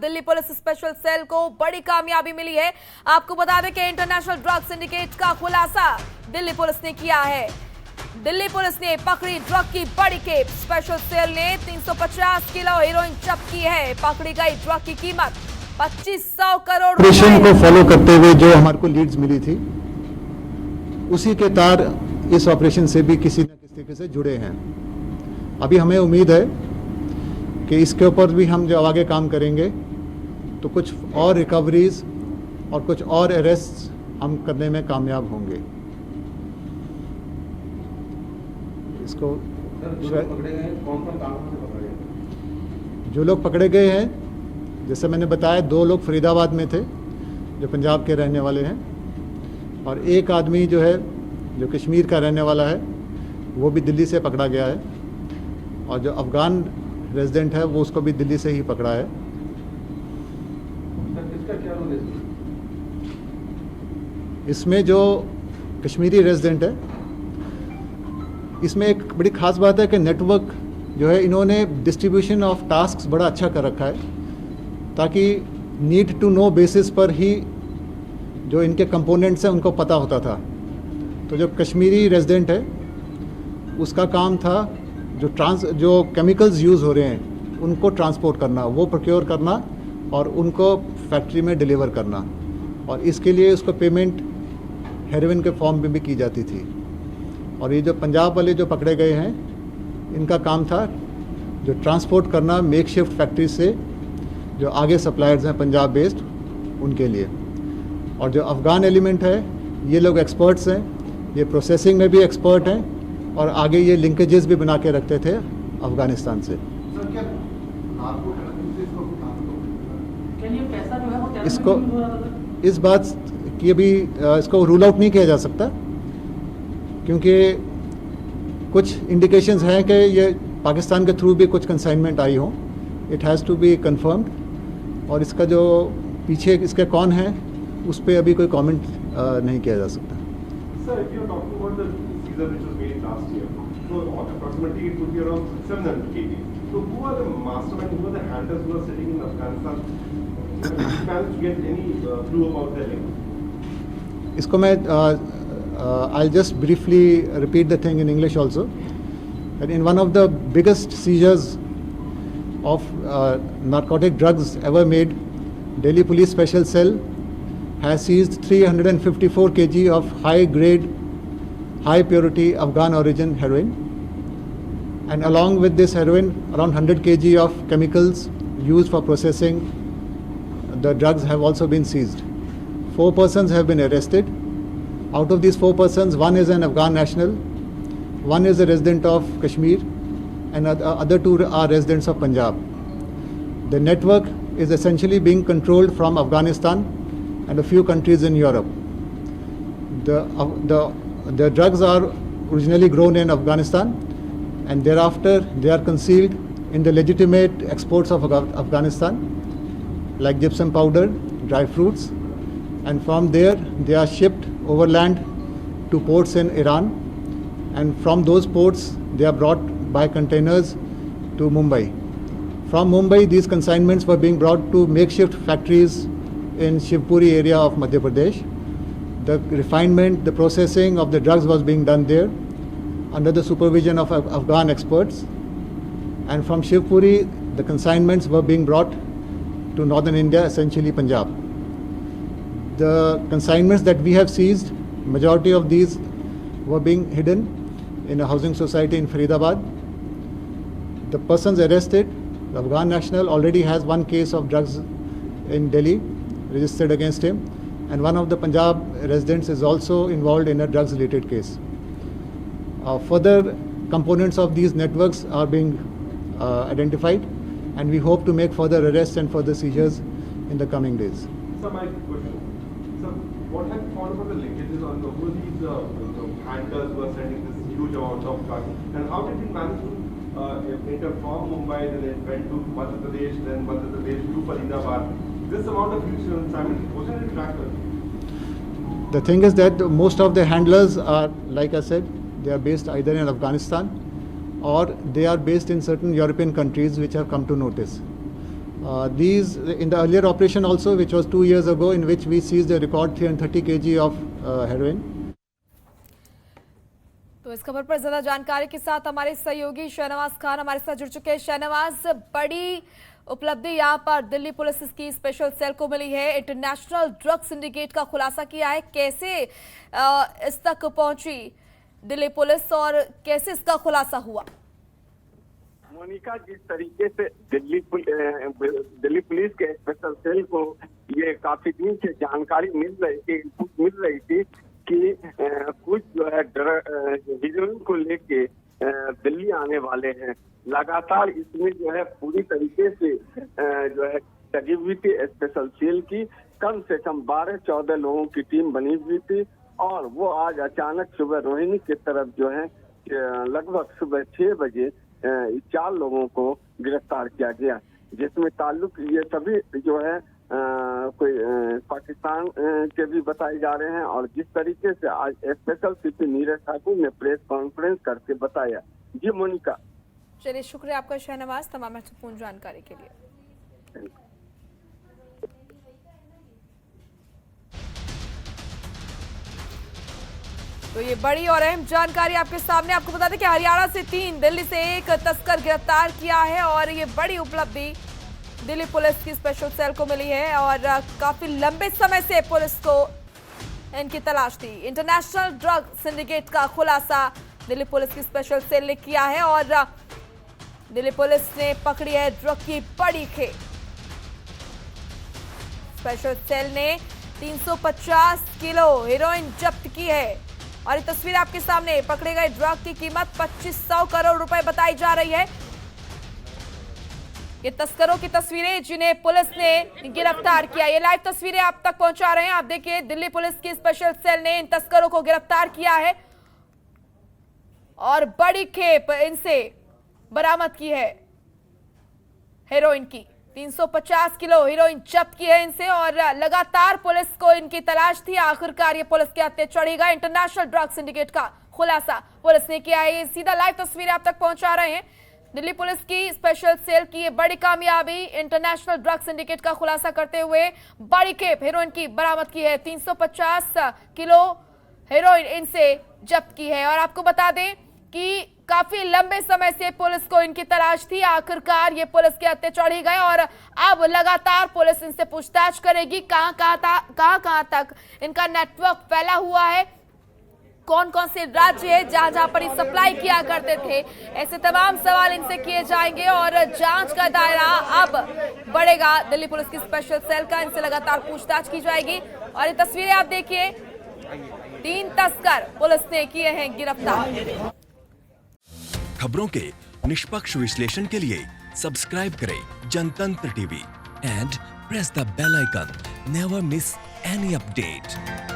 Delhi police special cell को बड़ी कामयाबी मिली है। आपको बता दें कि इंटरनेशनल ड्रग सिंडिकेट का खुलासा दिल्ली पुलिस ने किया है। दिल्ली पुलिस ने पकड़ी ड्रग की बड़ी खेप। स्पेशल सेल ने 350 किलो हेरोइन जब्त की है। पकड़ी गई ड्रग की कीमत 2500 करोड़ ऑपरेशन को फॉलो करते हुए जो हमारे को लीड्स मिली थी, उसी के तार इस ऑपरेशन से भी किसी न किसी तरीके से जुड़े हैं। अभी हमें उम्मीद है कि इसके ऊपर भी हम जो आगे काम करेंगे तो कुछ और रिकवरीज और कुछ और अरेस्ट हम करने में कामयाब होंगे। इसको जो लोग पकड़े गए हैं, जैसे मैंने बताया, 2 लोग फरीदाबाद में थे जो पंजाब के रहने वाले हैं, और एक आदमी जो है जो कश्मीर का रहने वाला है वो भी दिल्ली से पकड़ा गया है, और जो अफ़गान रेजिडेंट है वो उसको भी दिल्ली से ही पकड़ा है। इसका क्या रोल है? इसमें जो कश्मीरी रेजिडेंट है, इसमें एक बड़ी ख़ास बात है कि नेटवर्क जो है, इन्होंने डिस्ट्रीब्यूशन ऑफ टास्क्स बड़ा अच्छा कर रखा है, ताकि नीड टू नो बेसिस पर ही जो इनके कंपोनेंट्स हैं उनको पता होता था। तो जो कश्मीरी रेजिडेंट है उसका काम था जो केमिकल्स यूज़ हो रहे हैं उनको ट्रांसपोर्ट करना, वो प्रोक्योर करना और उनको फैक्ट्री में डिलीवर करना, और इसके लिए उसको पेमेंट हेरोइन के फॉर्म में भी की जाती थी। और ये जो पंजाब वाले जो पकड़े गए हैं, इनका काम था जो ट्रांसपोर्ट करना मेकशिफ्ट फैक्ट्री से जो आगे सप्लायर्स हैं पंजाब बेस्ड उनके लिए। और जो अफ़गान एलिमेंट है, ये लोग एक्सपर्ट्स हैं, ये प्रोसेसिंग में भी एक्सपर्ट हैं, और आगे ये लिंकेजेस भी बना के रखते थे अफ़गानिस्तान से। इसको इस बात की अभी इसको रूल आउट नहीं किया जा सकता, क्योंकि कुछ इंडिकेशंस हैं कि ये पाकिस्तान के थ्रू भी कुछ कंसाइनमेंट आई हो। It has to be confirmed, और इसका जो पीछे इसके कौन है उस पर अभी कोई कमेंट नहीं किया जा सकता। Sir, if you're talking about the season which was made last year, so approximately it would be around 700 kg. So who are the mastermind, who are the handlers who are sitting in Afghanistan? Did you manage to get any clue about their link? इसको मैं I'll just briefly repeat the thing in English also. That in one of the biggest seizures of narcotic drugs ever made, Delhi Police Special Cell has seized 354 kg of high-grade, high-purity Afghan origin heroin, and along with this heroin, around 100 kg of chemicals used for processing the drugs have also been seized. 4 persons have been arrested. Out of these 4 persons, one is an Afghan national, one is a resident of Kashmir, and other 2 are residents of Punjab. The network is essentially being controlled from Afghanistan and a few countries in Europe. The drugs are originally grown in Afghanistan, and thereafter they are concealed in the legitimate exports of Afghanistan, like gypsum powder, dry fruits, and from there they are shipped overland to ports in Iran, and from those ports they are brought by containers to Mumbai. From Mumbai, these consignments were being brought to makeshift factories in Shivpuri area of Madhya Pradesh. The refinement, the processing of the drugs was being done there under the supervision of Afghan experts. And from Shivpuri, the consignments were being brought to northern India, essentially Punjab. The consignments that we have seized, majority of these were being hidden in a housing society in Faridabad. The persons arrested, the Afghan national, already has 1 case of drugs in Delhi registered against him, and one of the Punjab residents is also involved in a drugs related case. Further components of these networks are being identified, and we hope to make further arrests and further seizures in the coming days. Sir, my question. Sir, what have you found about the linkages on who are these handlers who are sending this huge amount of drugs, and how did he manage to enter from Mumbai, then it went to Madhya Pradesh, then Madhya Pradesh to Faridabad? This amount of huge consignment, wasn't it tracked? The thing is that most of the handlers are, like I said, they are based either in Afghanistan or they are based in certain European countries which have come to notice. These in the earlier operation also, which was 2 years ago, in which we seized a record 330 kg of heroin. तो इस खबर पर ज्यादा जानकारी के साथ हमारे सहयोगी शहनवाज खान हमारे साथ जुड़ चुके हैं। शहनवाज, बड़ी उपलब्धि यहाँ पर दिल्ली पुलिस की स्पेशल सेल को मिली है। इंटरनेशनल ड्रग सिंडिकेट का खुलासा किया है। कैसे इस तक पहुंची दिल्ली पुलिस और कैसे इसका खुलासा हुआ? मोनिका, जिस तरीके से दिल्ली पुलिस के स्पेशल सेल को ये काफी दिन से जानकारी मिल रही थी कि कुछ जो है हीरोइन को लेके दिल्ली आने वाले हैं। लगातार इसमें जो है पूरी तरीके से जो है लगी हुई थी स्पेशल सेल की। कम से कम 12-14 लोगों की टीम बनी हुई थी और वो आज अचानक सुबह रोहिणी की तरफ जो है लगभग सुबह 6 बजे 4 लोगों को गिरफ्तार किया गया, जिसमें ताल्लुक ये सभी जो है कोई पाकिस्तान के भी बताए जा रहे हैं। और जिस तरीके से आज स्पेशल सीपी नीरज ठाकुर ने प्रेस कॉन्फ्रेंस करके बताया। जी मोनिका। चलिए, शुक्रिया आपका शहनवाज तमाम महत्वपूर्ण जानकारी के लिए। तो ये बड़ी और अहम जानकारी आपके सामने। आपको बता दें कि हरियाणा से 3, दिल्ली से 1 तस्कर गिरफ्तार किया है और ये बड़ी उपलब्धि दिल्ली पुलिस की स्पेशल सेल को मिली है और काफी लंबे समय से पुलिस को इनकी तलाश थी। इंटरनेशनल ड्रग सिंडिकेट का खुलासा दिल्ली पुलिस की स्पेशल सेल ने किया है और दिल्ली पुलिस ने पकड़ी है ड्रग की बड़ी खेप। स्पेशल सेल ने 350 किलो हेरोइन जब्त की है और ये तस्वीर आपके सामने। पकड़े गए ड्रग की कीमत 2500 करोड़ रुपए बताई जा रही है। ये तस्करों की तस्वीरें जिन्हें पुलिस ने गिरफ्तार किया। ये लाइव तस्वीरें आप तक पहुंचा रहे हैं। आप देखिए, दिल्ली पुलिस की स्पेशल सेल ने इन तस्करों को गिरफ्तार किया है और बड़ी खेप इनसे बरामद की है हेरोइन की। 350 किलो हेरोइन जब्त की है इनसे और लगातार पुलिस को इनकी तलाश थी। आखिरकार ये पुलिस के हत्थे चढ़ी गए। इंटरनेशनल ड्रग सिंडिकेट का खुलासा पुलिस ने किया है। ये सीधा लाइव तस्वीरें आप तक पहुंचा रहे हैं। दिल्ली पुलिस की स्पेशल सेल की ये बड़ी कामयाबी, इंटरनेशनल ड्रग सिंडिकेट का खुलासा करते हुए बड़ी खेप हेरोइन की बरामद की है। 350 किलो हेरोइन इनसे जब्त की है और आपको बता दें कि काफी लंबे समय से पुलिस को इनकी तलाश थी। आखिरकार ये पुलिस के हत्थे चढ़ी गए और अब लगातार पुलिस इनसे पूछताछ करेगी। कहां तक इनका नेटवर्क फैला हुआ है, कौन कौन से राज्य है जहां पर ये सप्लाई किया करते थे, ऐसे तमाम सवाल इनसे किए जाएंगे और जांच का दायरा अब बढ़ेगा दिल्ली पुलिस की स्पेशल सेल का। इनसे लगातार पूछताछ की जाएगी और ये तस्वीरें आप देखिए, 3 तस्कर पुलिस ने किए हैं गिरफ्तार। खबरों के निष्पक्ष विश्लेषण के लिए सब्सक्राइब करें Jantantra TV and press the bell icon. Never miss any update.